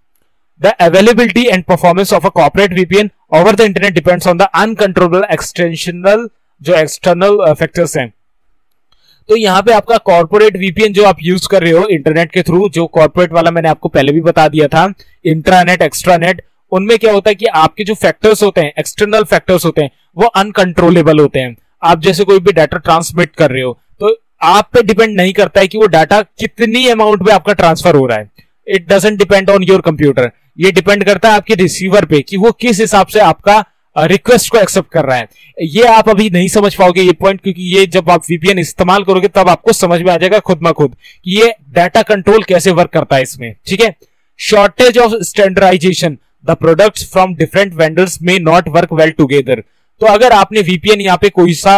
Speaker 1: The availability and performance of a corporate VPN over the internet depends on the uncontrollable extensional जो एक्सटर्नल फैक्टर्स हैं। तो यहाँ पे आपका कॉर्पोरेट वीपीएन जो आप यूज कर रहे हो इंटरनेट के थ्रू, जो कॉर्पोरेट वाला मैंने आपको पहले भी बता दिया था, इंट्रानेट एक्स्ट्रानेट, उनमें क्या होता है कि आपके जो फैक्टर्स होते हैं, एक्सटर्नल फैक्टर्स होते हैं, वो अनकंट्रोलेबल होते हैं। आप जैसे कोई भी डाटा ट्रांसमिट कर रहे हो तो आप पे डिपेंड नहीं करता है कि वो डाटा कितनी अमाउंट में आपका ट्रांसफर हो रहा है। It doesn't depend on your computer, ये डिपेंड करता है आपके रिसीवर पे कि वो किस हिसाब से आपका रिक्वेस्ट को एक्सेप्ट कर रहा है। ये आप अभी नहीं समझ पाओगे ये पॉइंट, क्योंकि ये जब आप वीपीएन इस्तेमाल करोगे तब आपको समझ में आ जाएगा खुद ब खुद कि ये डाटा कंट्रोल कैसे वर्क करता है इसमें। ठीक है, shortage of standardization, the products from different vendors may not work well together. तो अगर आपने वीपीएन यहाँ पे कोई सा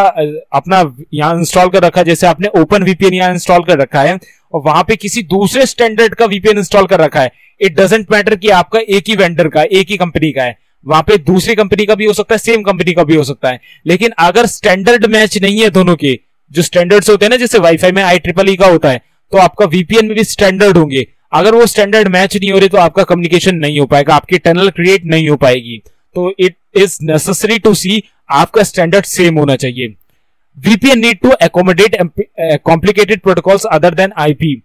Speaker 1: अपना यहाँ इंस्टॉल कर रखा है, जैसे आपने ओपन वीपीएन यहाँ इंस्टॉल कर रखा है और वहां पे किसी दूसरे स्टैंडर्ड का वीपीएन इंस्टॉल कर रखा है, इट डजंट मैटर कि आपका एक ही वेंडर का, एक ही कंपनी का है, वहां पे दूसरी कंपनी का भी हो सकता है, सेम कंपनी का भी हो सकता है, लेकिन अगर स्टैंडर्ड मैच नहीं है दोनों के, जो स्टैंडर्ड्स होते हैं ना, जैसे वाईफाई में IEEE का होता है, तो आपका वीपीएन में भी स्टैंडर्ड होंगे। अगर वो स्टैंडर्ड मैच नहीं हो रहे तो आपका कम्युनिकेशन नहीं हो पाएगा, आपकी टनल क्रिएट नहीं हो पाएगी। तो it is necessary to see आपका स्टैंडर्ड सेम होना चाहिए। VPN need to accommodate complicated protocols other than IP।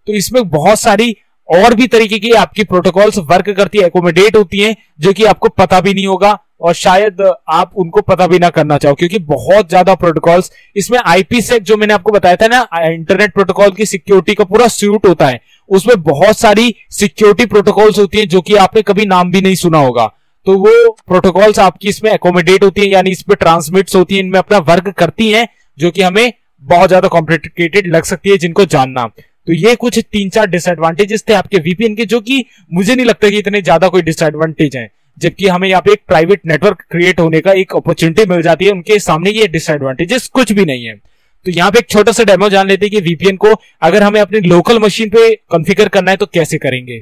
Speaker 1: तो इसमें बहुत सारी और भी तरीके की आपकी प्रोटोकॉल्स वर्क करती है, एकोमोडेट होती हैं, जो कि आपको पता भी नहीं होगा और शायद आप उनको पता भी ना करना चाहो, क्योंकि बहुत ज्यादा प्रोटोकॉल्स इसमें। IPsec जो मैंने आपको बताया था ना, इंटरनेट प्रोटोकॉल की सिक्योरिटी का पूरा सूट होता है, उसमें बहुत सारी सिक्योरिटी प्रोटोकॉल्स होती हैं जो कि आपने कभी नाम भी नहीं सुना होगा। तो वो प्रोटोकॉल्स आपकी इसमें एकोमोडेट होती हैं, यानी इस पे ट्रांसमिट्स होती हैं, इनमें अपना वर्क करती हैं, जो कि हमें बहुत ज्यादा कॉम्प्लिकेटेड लग सकती है जिनको जानना। तो ये कुछ 3-4 डिसएडवांटेजेस थे आपके वीपीएन के, जो कि मुझे नहीं लगता कि इतने ज्यादा कोई डिसएडवांटेज है, जबकि हमें यहाँ पे एक प्राइवेट नेटवर्क क्रिएट होने का एक अपॉर्चुनिटी मिल जाती है, उनके सामने ये डिसएडवांटेजेस कुछ भी नहीं है। तो यहाँ पे एक छोटा सा डेमो जान लेते हैं कि वीपीएन को अगर हमें अपनी लोकल मशीन पे कॉन्फ़िगर करना है तो कैसे करेंगे।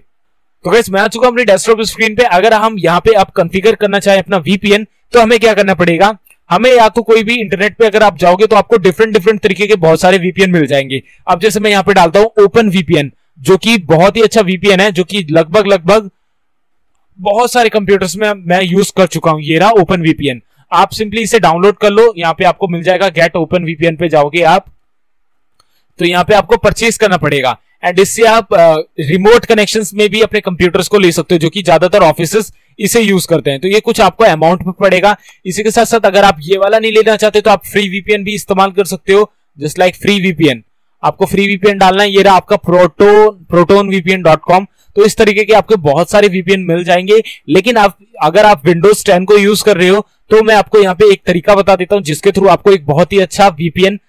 Speaker 1: तो गाइस मैं आ चुका हूं अपनी डेस्कटॉप स्क्रीन पे। अगर हम यहाँ पे आप कॉन्फ़िगर करना चाहें अपना वीपीएन, तो हमें क्या करना पड़ेगा, हमें या तो कोई भी इंटरनेट पे अगर आप जाओगे तो आपको डिफरेंट तरीके के बहुत सारे वीपीएन मिल जाएंगे। अब जैसे मैं यहाँ पे डालता हूं ओपन वीपीएन, जो कि बहुत ही अच्छा वीपीएन है, जो कि लगभग बहुत सारे कंप्यूटर्स में मैं यूज कर चुका हूं। ये रहा ओपन वीपीएन, आप सिंपली इसे डाउनलोड कर लो। यहाँ पे आपको मिल जाएगा गेट ओपन वीपीएन पे जाओगे आप, तो यहाँ पे आपको परचेज करना पड़ेगा एंड इससे आप रिमोट कनेक्शंस में भी अपने कंप्यूटर्स को ले सकते हो, जो कि ज्यादातर ऑफिसेस इसे यूज करते हैं। तो ये कुछ आपको अमाउंट पे पड़ेगा। इसी के साथ साथ अगर आप ये वाला नहीं लेना चाहते तो आप फ्री वीपीएन भी इस्तेमाल कर सकते हो, जस्ट लाइक फ्री वीपीएन। आपको फ्री वीपीएन डालना है, ये रहा आपका protonvpn.com। तो इस तरीके के आपको बहुत सारे वीपीएन मिल जाएंगे। लेकिन अगर आप विंडोज 10 को यूज कर रहे हो तो मैं आपको यहाँ पे एक तरीका बता देता हूँ जिसके थ्रू आपको एक बहुत ही अच्छा वीपीएन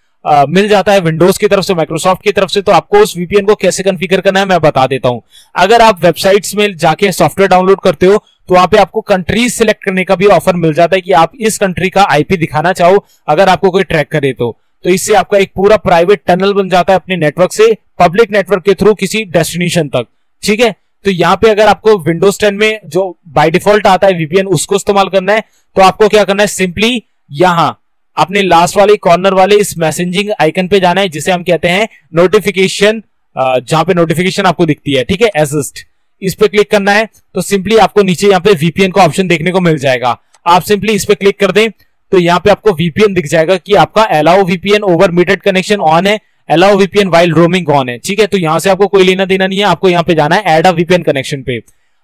Speaker 1: मिल जाता है विंडोज की तरफ से, माइक्रोसॉफ्ट की तरफ से। तो आपको उस वीपीएन को कैसे कॉन्फ़िगर करना है मैं बता देता हूं। अगर आप वेबसाइट्स में जाके सॉफ्टवेयर डाउनलोड करते हो तो वहां पे आपको कंट्रीज सिलेक्ट करने का भी ऑफर मिल जाता है कि आप इस कंट्री का आईपी दिखाना चाहो अगर आपको कोई ट्रैक करे तो इससे आपका एक पूरा प्राइवेट टनल बन जाता है अपने नेटवर्क से पब्लिक नेटवर्क के थ्रू किसी डेस्टिनेशन तक। ठीक है, तो यहाँ पे अगर आपको विंडोज 10 में जो बाय डिफॉल्ट आता है वीपीएन उसको इस्तेमाल करना है तो आपको क्या करना है, सिंपली यहां अपने लास्ट वाले कॉर्नर वाले इस मैसेजिंग आइकन पे जाना है जिसे हम कहते हैं नोटिफिकेशन, जहां पे नोटिफिकेशन आपको दिखती है, ठीक है, असिस्ट, इस पे क्लिक करना है। तो सिंपली आपको नीचे यहाँ पे वीपीएन का ऑप्शन देखने को मिल जाएगा। आप सिंपली इस पे क्लिक कर दें तो यहाँ पे आपको वीपीएन दिख जाएगा कि आपका allow VPN over metered connection on है, allow VPN while roaming on है, ठीक है। तो यहां से आपको कोई लेना देना नहीं है, आपको यहाँ पे जाना है ऐड अ वीपीएन कनेक्शन पे।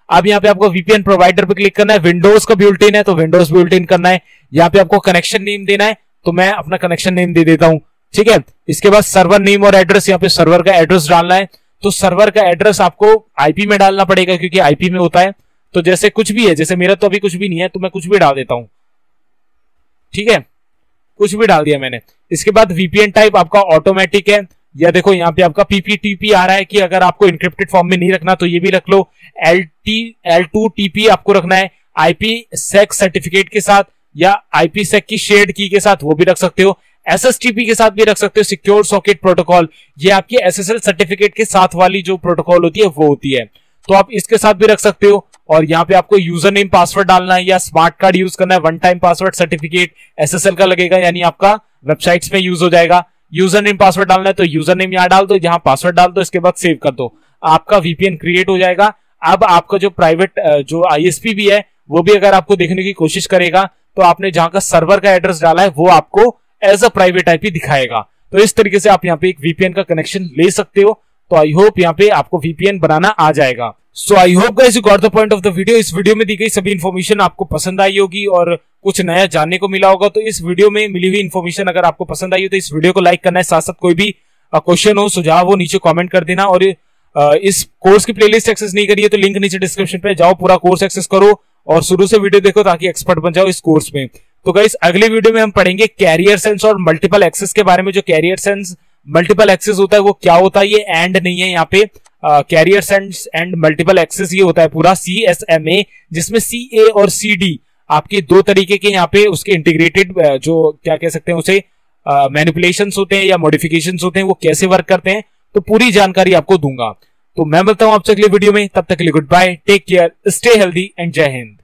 Speaker 1: अब यहाँ पे आपको वीपीएन प्रोवाइडर पे क्लिक करना है, विंडोज का बिल्ट इन है तो विंडोज बिल्ट इन करना है। यहाँ पे आपको कनेक्शन नेम देना है तो मैं अपना कनेक्शन नेम दे देता हूं, ठीक है। इसके बाद सर्वर नेम और एड्रेस, यहाँ पे सर्वर का एड्रेस डालना है। तो सर्वर का एड्रेस आपको आईपी में डालना पड़ेगा क्योंकि आईपी में होता है। तो जैसे कुछ भी है, जैसे मेरा तो अभी कुछ भी नहीं है तो मैं कुछ भी डाल देता हूं, ठीक है, कुछ भी डाल दिया मैंने। इसके बाद वीपीएन टाइप आपका ऑटोमेटिक है, या देखो यहाँ पे आपका पीपीटीपी आ रहा है कि अगर आपको इंक्रिप्टेड फॉर्म में नहीं रखना तो ये भी रख लो। L2TP आपको रखना है आईपी सेक सर्टिफिकेट के साथ या आईपी सेक की शेयर्ड की के साथ, वो भी रख सकते हो। SSTP के साथ भी रख सकते हो, सिक्योर सॉकेट प्रोटोकॉल, ये आपके SSL सर्टिफिकेट के साथ वाली जो प्रोटोकॉल होती है वो होती है, तो आप इसके साथ भी रख सकते हो। और यहाँ पे आपको यूजर नेम पासवर्ड डालना है या स्मार्ट कार्ड यूज करना है, one time password certificate SSL का लगेगा, यानी आपका वेबसाइट्स में यूज हो जाएगा। यूजर नेम पासवर्ड डालना है तो यूजर नेम यहाँ डाल दो, यहाँ पासवर्ड डाल दो, इसके बाद सेव कर दो, आपका वीपीएन क्रिएट हो जाएगा। अब आपका जो प्राइवेट जो ISP भी है वो भी अगर आपको देखने की कोशिश करेगा तो आपने जहां का सर्वर का एड्रेस डाला है वो आपको एज अ प्राइवेट आईपी दिखाएगा। तो इस तरीके से आप यहाँ पे एक वीपीएन का कनेक्शन ले सकते हो। तो आई होप यहाँ पे आपको वीपीएन बनाना आ जाएगा। So I hope guys you got the point of the video. इस वीडियो में दी गई सभी इन्फॉर्मेशन आपको पसंद आई होगी और कुछ नया जानने को मिला होगा। तो इस वीडियो में मिली हुई इन्फॉर्मेशन अगर आपको पसंद आई हो तो इस वीडियो को लाइक करना है, साथ साथ कोई भी क्वेश्चन हो, सुझाव हो, नीचे कॉमेंट कर देना। और इस कोर्स की प्लेलिस्ट एक्सेस नहीं करी है तो लिंक नीचे डिस्क्रिप्शन पे जाओ, पूरा कोर्स एक्सेस करो और शुरू से वीडियो देखो ताकि एक्सपर्ट बन जाओ इस कोर्स में। तो गाइस अगली वीडियो में हम पढ़ेंगे कैरियर सेंस और मल्टीपल एक्सेस के बारे में। जो कैरियर सेंस मल्टीपल एक्सेस होता है वो क्या होता है, ये एंड नहीं है यहाँ पे, carrier sense and multiple access ये होता है पूरा CSMA, जिसमें CA और CD आपके दो तरीके के यहाँ पे उसके इंटीग्रेटेड जो क्या कह सकते हैं उसे मैनिपुलेशंस होते हैं या मॉडिफिकेशंस होते हैं, वो कैसे वर्क करते हैं, तो पूरी जानकारी आपको दूंगा। तो मैं मिलता हूं आपसे अगले वीडियो में, तब तक के लिए good bye, take care, stay healthy and जय हिंद।